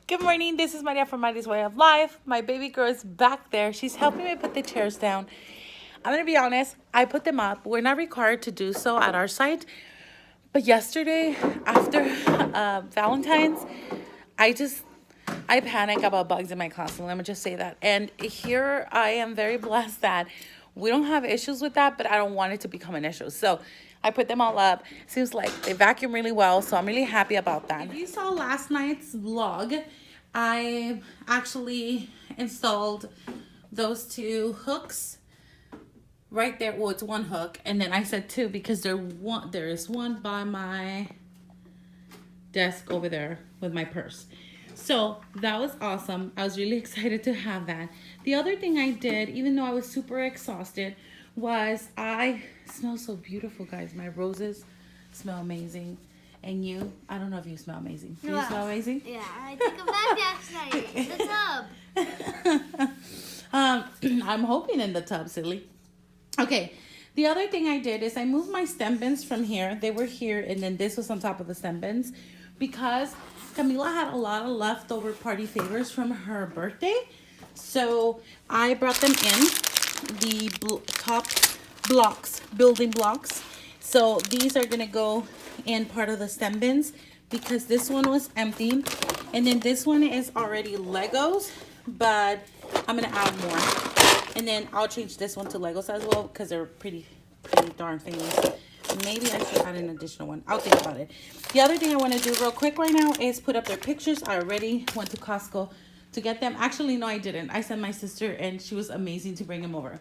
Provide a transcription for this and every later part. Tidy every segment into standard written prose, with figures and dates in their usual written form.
Good morning, this is Maria from Mariswayoflife. My baby girl is back there. She's helping me put the chairs down. I'm going to be honest, I put them up. We're not required to do so at our site. But yesterday, after Valentine's, I panic about bugs in my closet. Let me just say that. And here I am very blessed that we don't have issues with that, but I don't want it to become an issue. So I put them all up. Seems like they vacuum really well, so I'm really happy about that. If you saw last night's vlog, I actually installed those two hooks right there. Well, it's one hook, and then I said two because there is one by my desk over there with my purse. So that was awesome. I was really excited to have that. The other thing I did, even though I was super exhausted, was I smell so beautiful, guys. My roses smell amazing. And you, I don't know if you smell amazing. Do you smell amazing? Yeah, I took a bath last night in the tub. I'm hoping in the tub, silly. Okay, the other thing I did is I moved my stem bins from here. They were here, and then this was on top of the stem bins because Camila had a lot of leftover party favors from her birthday. So I brought them in, the top blocks, building blocks. So these are gonna go in part of the stem bins because this one was empty. And then this one is already Legos, but I'm gonna add more. And then I'll change this one to Legos as well because they're pretty darn famous. Maybe I should add an additional one. I'll think about it. The other thing I want to do real quick right now is put up their pictures. I already went to Costco to get them. Actually, no, I didn't. I sent my sister and she was amazing to bring them over.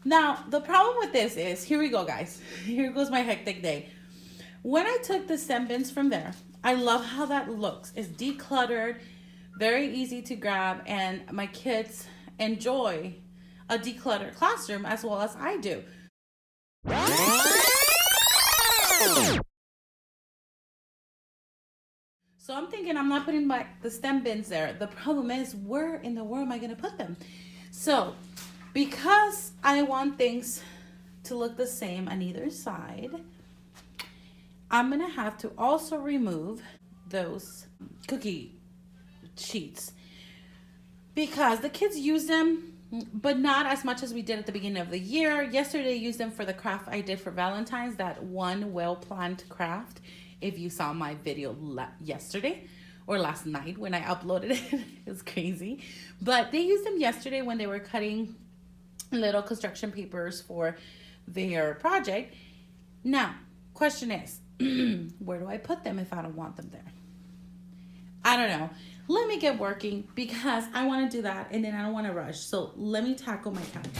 Now, the problem with this is, here we go, guys. Here goes my hectic day. When I took the stem bins from there, I love how that looks. It's decluttered, very easy to grab, and my kids enjoy a decluttered classroom as well as I do. So I'm thinking I'm not putting the stem bins there. The problem is, where in the world am I going to put them? So because I want things to look the same on either side, I'm going to have to also remove those cookie sheets because the kids use them, but not as much as we did at the beginning of the year. Yesterday, I used them for the craft I did for Valentine's, that one well-planned craft. If you saw my video yesterday or last night when I uploaded it, it was crazy. But they used them yesterday when they were cutting little construction papers for their project. Now, question is, where do I put them if I don't want them there? I don't know. Let me get working because I want to do that and then I don't want to rush. So let me tackle my cabinet.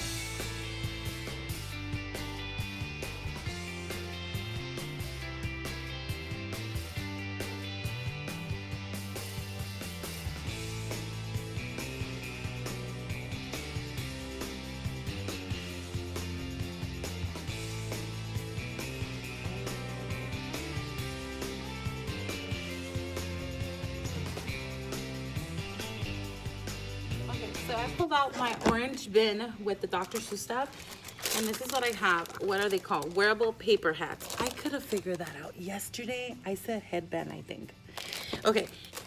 So I pulled out my orange bin with the Dr. Seuss stuff, and this is what I have. What are they called? Wearable paper hats. I could have figured that out yesterday. I said headband, I think. Okay,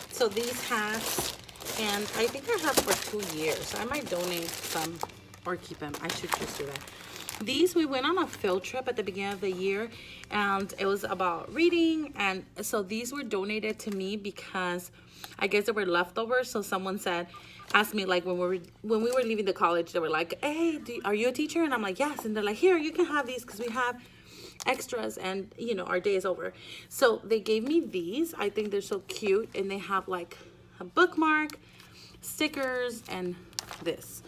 so these hats, and I think I have for 2 years. I might donate some or keep them. I should just do that. These, we went on a field trip at the beginning of the year, and it was about reading, and so these were donated to me because I guess they were leftovers. So someone asked me, like, when we were leaving the college, they were like, hey, are you a teacher? And I'm like, yes. And they're like, here, you can have these because we have extras and, you know, our day is over. So they gave me these. I think they're so cute, and they have like a bookmark, stickers, and this.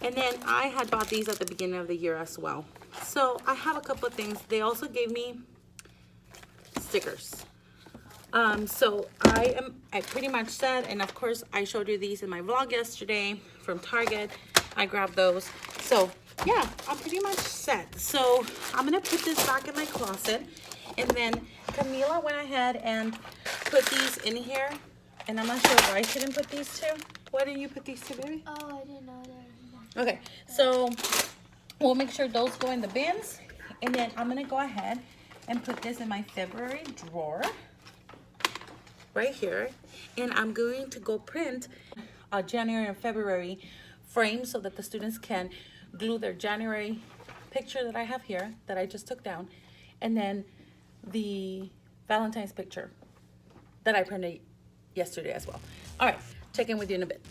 And then I had bought these at the beginning of the year as well. So I have a couple of things. They also gave me stickers. So I pretty much said, and of course I showed you these in my vlog yesterday from Target. I grabbed those. So yeah, I'm pretty much set. So I'm gonna put this back in my closet, and then Camila went ahead and put these in here, and I'm not sure why I shouldn't put these two. Why didn't you put these two, baby? Oh, I didn't know that. Okay, so we'll make sure those go in the bins, and then I'm gonna go ahead and put this in my February drawer. right here, and I'm going to go print a January and February frame so that the students can glue their January picture that I have here that I just took down, and then the Valentine's picture that I printed yesterday as well. All right, check in with you in a bit.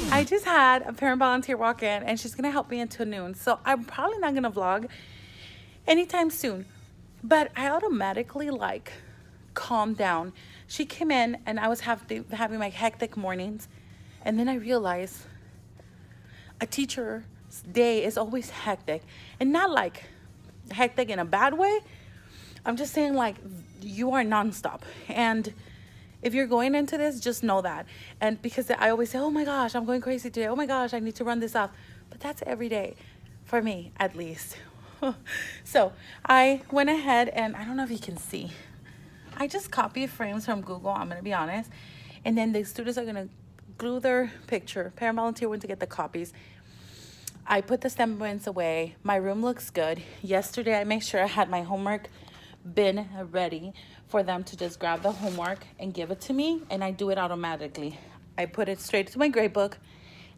I just had a parent volunteer walk in, and she's gonna help me until noon. So I'm probably not gonna vlog anytime soon, but I automatically like calmed down. She came in and I was having my hectic mornings, and then I realized a teacher's day is always hectic, and not like hectic in a bad way. I'm just saying, like, you are nonstop, and if you're going into this, just know that. And because I always say, oh my gosh, I'm going crazy today. Oh my gosh, I need to run this off. But that's every day for me, at least. So I went ahead and I don't know if you can see. I just copied frames from Google, I'm going to be honest. And then the students are going to glue their picture. Parent volunteer went to get the copies. I put the stem prints away. My room looks good. Yesterday, I made sure I had my homework bin ready for them to just grab the homework and give it to me, and I do it automatically. I put it straight to my grade book.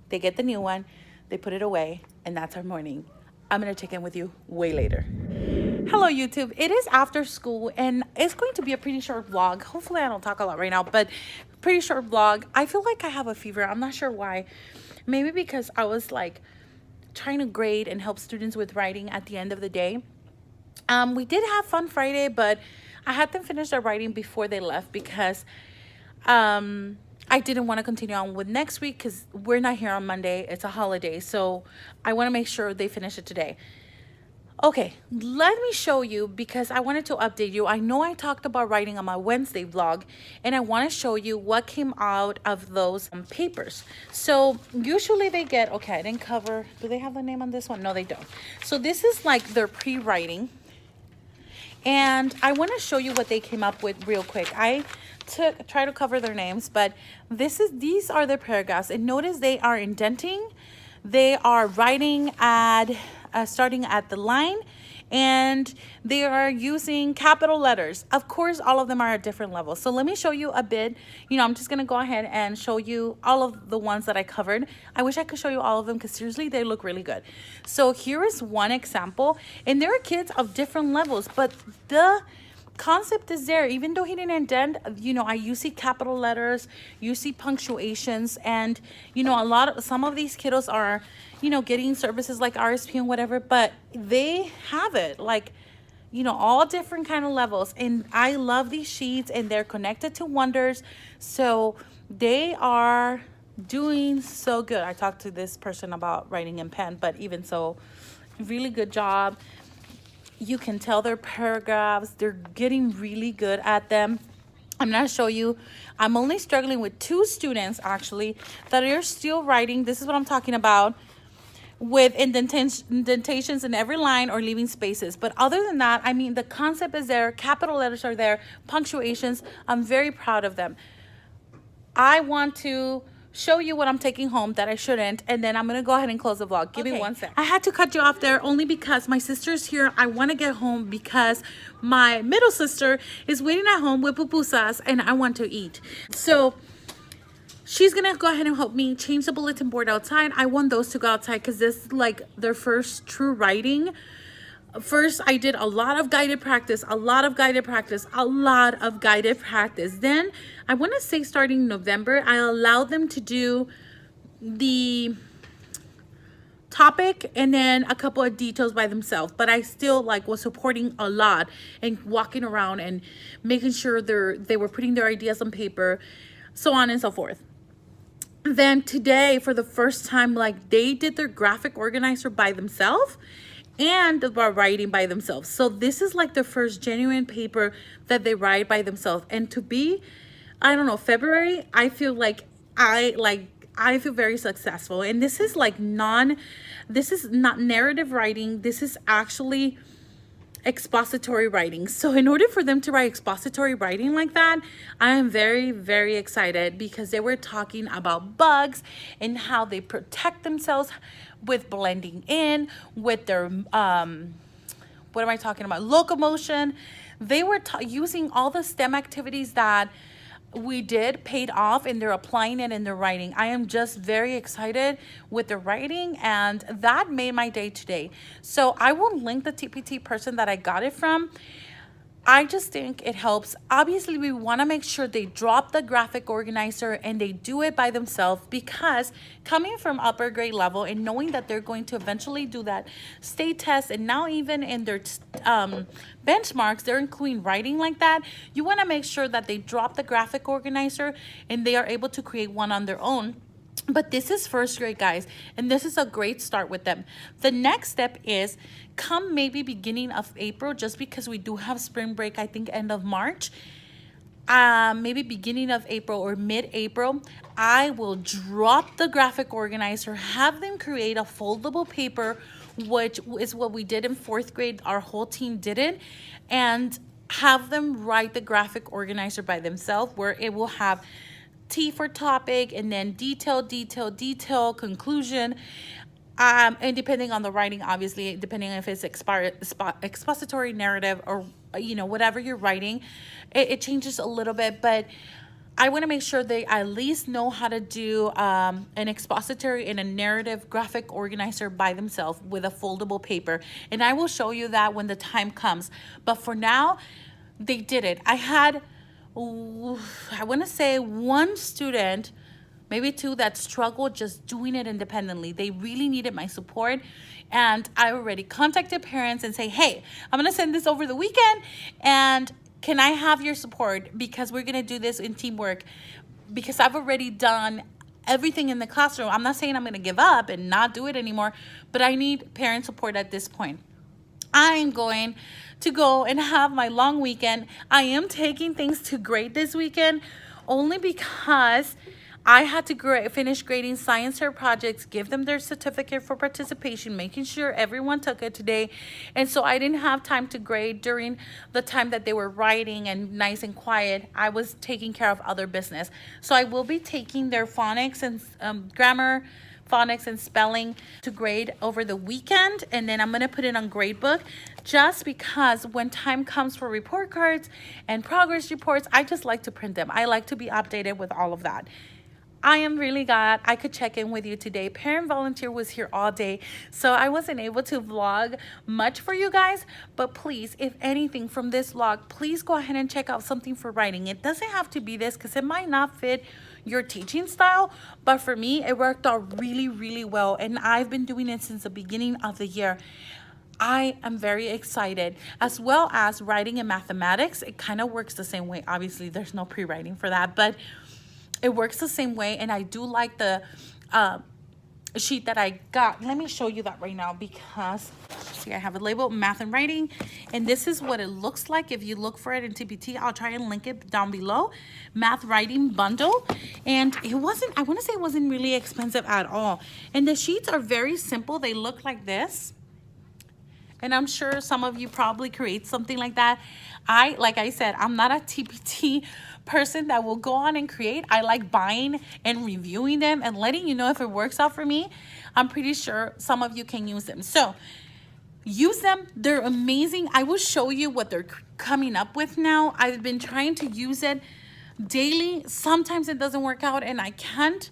They get the new one, they put it away, and that's our morning. I'm gonna check in with you way later. Hello YouTube, it is after school and it's going to be a pretty short vlog. Hopefully I don't talk a lot right now, but pretty short vlog. I feel like I have a fever. I'm not sure why. Maybe because I was like trying to grade and help students with writing at the end of the day. We did have fun Friday, but I had them finish their writing before they left because I didn't want to continue on with next week because we're not here on Monday. It's a holiday, so I want to make sure they finish it today. Okay, let me show you because I wanted to update you. I know I talked about writing on my Wednesday vlog, and I want to show you what came out of those papers. So usually they get, okay, I didn't cover, do they have the name on this one? No, they don't. So this is like their pre-writing. And I want to show you what they came up with real quick. I try to cover their names, but these are their paragraphs. And notice they are indenting. They are writing starting at the line, and they are using capital letters. Of course, all of them are at different levels. So let me show you a bit. I'm just going to go ahead and show you all of the ones that I covered. I wish I could show you all of them because seriously, they look really good. So here is one example, and there are kids of different levels, but the concept is there. Even though he didn't indent, you see capital letters, you see punctuations, and some of these kiddos are getting services like RSP and whatever, but they have it like all different kind of levels. And I love these sheets, and they're connected to Wonders, so they are doing so good. I talked to this person about writing in pen, but even so, really good job. You can tell their paragraphs, they're getting really good at them. I'm going to show you, I'm only struggling with 2 students actually that are still writing. This is what I'm talking about, with indentations in every line or leaving spaces. But other than that, I mean, the concept is there, capital letters are there, punctuations. I'm very proud of them. I want to show you what I'm taking home that I shouldn't, and then I'm gonna go ahead and close the vlog. Give me 1 sec. I had to cut you off there only because my sister's here. I want to get home because my middle sister is waiting at home with pupusas and I want to eat. So she's gonna go ahead and help me change the bulletin board outside. I want those to go outside because this is like their first true writing. First, I did a lot of guided practice. Then, I want to say starting November, I allowed them to do the topic and then a couple of details by themselves. But I still was supporting a lot and walking around and making sure they were putting their ideas on paper, so on and so forth. Then today, for the first time, they did their graphic organizer by themselves and about writing by themselves. So this is the first genuine paper that they write by themselves. And to be, I don't know, February, I feel I feel very successful. And this is this is not narrative writing. This is actually expository writing. So in order for them to write expository writing like that, I am very, very excited because they were talking about bugs and how they protect themselves with blending in, with their, what am I talking about? Locomotion. They were using all the STEM activities that we did paid off, and they're applying it in their writing. I am just very excited with the writing, and that made my day today. So I will link the TPT person that I got it from. I just think it helps. Obviously, we want to make sure they drop the graphic organizer and they do it by themselves, because coming from upper grade level and knowing that they're going to eventually do that state test, and now even in their benchmarks, they're including writing like that, you want to make sure that they drop the graphic organizer and they are able to create one on their own. But this is first grade, guys, and this is a great start with them. The next step is come maybe beginning of April, just because we do have spring break, I think end of March, maybe beginning of April or mid-April, I will drop the graphic organizer, have them create a foldable paper, which is what we did in fourth grade. Our whole team did it, and have them write the graphic organizer by themselves, where it will have T for topic, and then detail, conclusion, and depending on the writing, obviously, depending if it's expository, narrative, or whatever you're writing, it changes a little bit. But I want to make sure they at least know how to do an expository and a narrative graphic organizer by themselves with a foldable paper, and I will show you that when the time comes. But for now, they did it. I had, I want to say, one student, maybe two, that struggled just doing it independently. They really needed my support, and I already contacted parents and say, hey, I'm going to send this over the weekend, and can I have your support, because we're going to do this in teamwork, because I've already done everything in the classroom. I'm not saying I'm going to give up and not do it anymore, but I need parent support at this point. I'm going to go and have my long weekend. I am taking things to grade this weekend only because I had to finish grading science fair projects, give them their certificate for participation, making sure everyone took it today. And so I didn't have time to grade during the time that they were writing and nice and quiet. I was taking care of other business. So I will be taking their phonics and grammar, phonics and spelling to grade over the weekend, and then I'm going to put it on gradebook, just because when time comes for report cards and progress reports, I just like to print them. I like to be updated with all of that. I am really glad I could check in with you today. Parent volunteer was here all day, so I wasn't able to vlog much for you guys, but please, if anything from this vlog, please go ahead and check out something for writing. It doesn't have to be this, because it might not fit your teaching style, but for me, it worked out really, really well, and I've been doing it since the beginning of the year. I am very excited, as well as writing and mathematics. It kind of works the same way. Obviously, there's no pre-writing for that, but it works the same way, and I do like the sheet that I got. Let me show you that right now, because see, I have it labeled math and writing, and this is what it looks like if you look for it in TPT. I'll try and link it down below. Math writing bundle, and it wasn't, I want to say it wasn't really expensive at all, and the sheets are very simple. They look like this, and I'm sure some of you probably create something like that. Like I said, I'm not a TPT person that will go on and create. I like buying and reviewing them and letting you know if it works out for me. I'm pretty sure some of you can use them. So use them. They're amazing. I will show you what they're coming up with now. I've been trying to use it daily. Sometimes it doesn't work out and I can't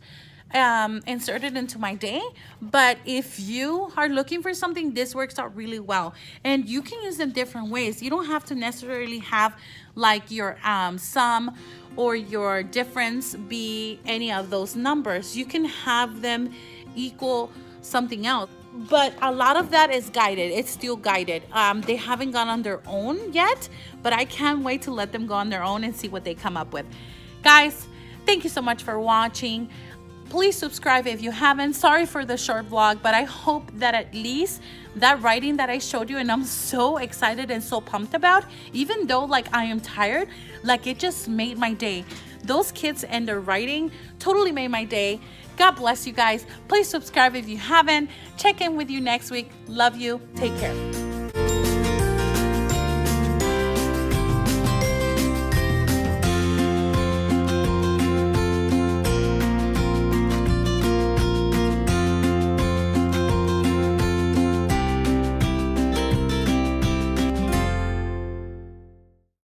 insert it into my day, but if you are looking for something, this works out really well, and you can use them different ways. You don't have to necessarily have like your sum or your difference be any of those numbers. You can have them equal something else, but a lot of that is guided. It's still guided. They haven't gone on their own yet, but I can't wait to let them go on their own and see what they come up with. Guys, thank you so much for watching. Please subscribe if you haven't. Sorry for the short vlog, but I hope that at least that writing that I showed you, and I'm so excited and so pumped about, even though like I am tired, like it just made my day. Those kids and their writing totally made my day. God bless you guys. Please subscribe if you haven't. Check in with you next week. Love you. Take care.